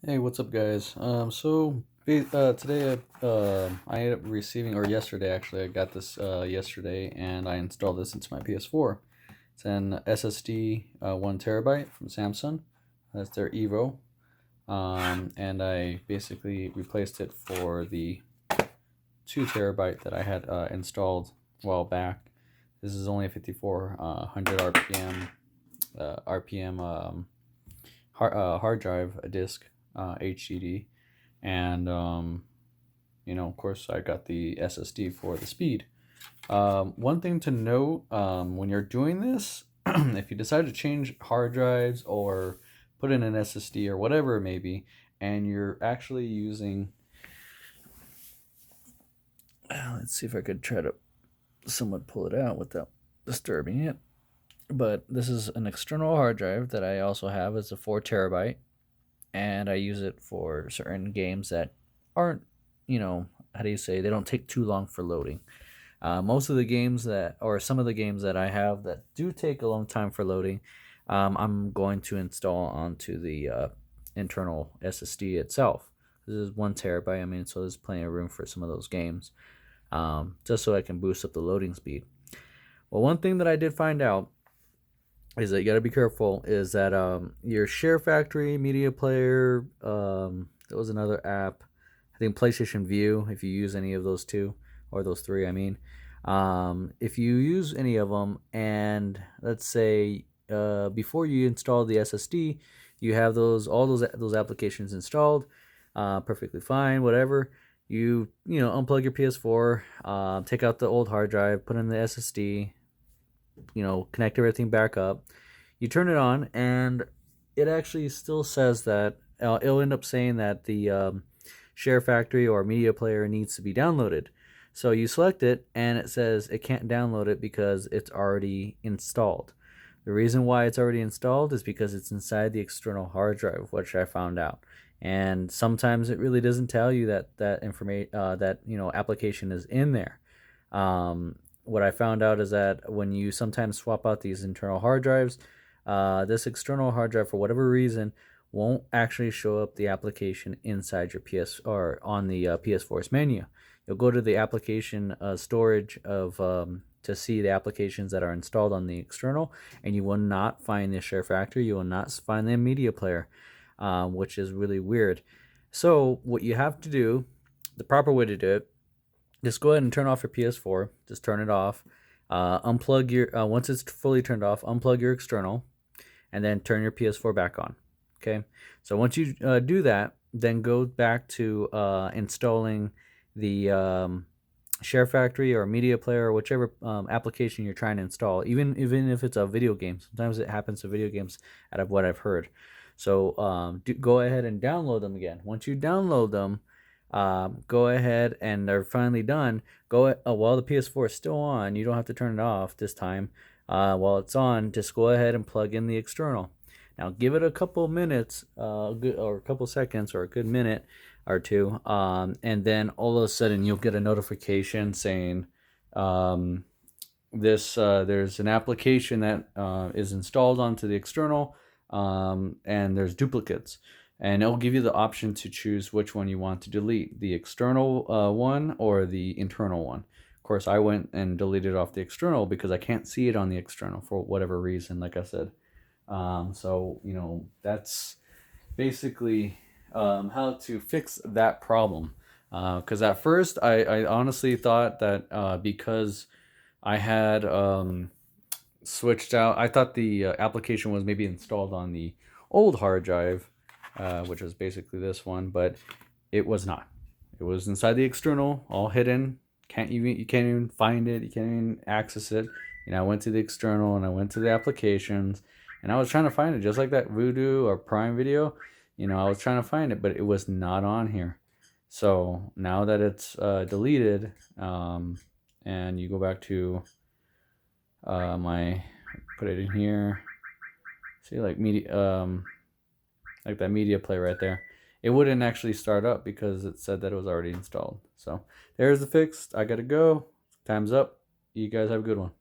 Hey, what's up, guys? Today I ended up receiving, or yesterday actually, I got this yesterday, and I installed this into my PS4. It's an SSD 1 TB from Samsung. That's their Evo, and I basically replaced it for the 2 TB that I had installed a while back. This is only a 5400 RPM hard drive, a disk, HDD, and of course, I got the SSD for the speed. One thing to note, when you're doing this, if you decide to change hard drives or put in an SSD or whatever it may be, and you're actually using, let's see if I could try to somewhat pull it out without disturbing it. But this is an external hard drive that I also have. It's a 4 TB, and I use it for certain games that aren't, how do you say, they don't take too long for loading. Most of the games or some of the games that I have that do take a long time for loading, I'm going to install onto the internal SSD itself. This is 1 TB. I mean, so there's plenty of room for some of those games, just so I can boost up the loading speed. Well, one thing that I did find out is that you got to be careful is that your Share Factory Media Player, there was another app, I think PlayStation View, if you use any of those two, or those three, I mean. If you use any of them, and let's say before you install the SSD, you have all those applications installed, perfectly fine, whatever. You unplug your PS4, take out the old hard drive, put in the SSD, connect everything back up. You turn it on, and it actually still says that it'll end up saying that the Share Factory or Media Player needs to be downloaded. So you select it, and it says it can't download it because it's already installed. The reason why it's already installed is because it's inside the external hard drive, which I found out. And sometimes it really doesn't tell you that information, that application is in there. What I found out is that when you sometimes swap out these internal hard drives, this external hard drive, for whatever reason, won't actually show up the application inside your PS or on the PS4's menu. You'll go to the application storage of to see the applications that are installed on the external, and you will not find the Share Factory. You will not find the Media Player, which is really weird. So what you have to do, the proper way to do it, just go ahead and turn off your PS4. Just turn it off. Unplug your once it's fully turned off, unplug your external, and then turn your PS4 back on. Okay. So once you do that, then go back to installing the Share Factory or Media Player or whichever application you're trying to install. Even if it's a video game, sometimes it happens to video games, out of what I've heard. So go ahead and download them again. Once you download them, go ahead and they're finally done. While the PS4 is still on, you don't have to turn it off this time. While it's on, just go ahead and plug in the external. Now give it a couple minutes, or a couple seconds, or a good minute or two, and then all of a sudden you'll get a notification saying, there's an application that is installed onto the external, and there's duplicates, and it'll give you the option to choose which one you want to delete, the external one or the internal one. Of course, I went and deleted off the external because I can't see it on the external for whatever reason, like I said. So that's basically how to fix that problem. Because at first I honestly thought that because I had switched out, I thought the application was maybe installed on the old hard drive, which was basically this one, but it was not. It was inside the external, all hidden. You can't even find it. You can't even access it. I went to the external and I went to the applications, and I was trying to find it, just like that Voodoo or Prime Video. I was trying to find it, but it was not on here. So now that it's deleted, and you go back to my, put it in here. See, like that media play right there. It wouldn't actually start up because it said that it was already installed. So there's the fix. I gotta go. Time's up. You guys have a good one.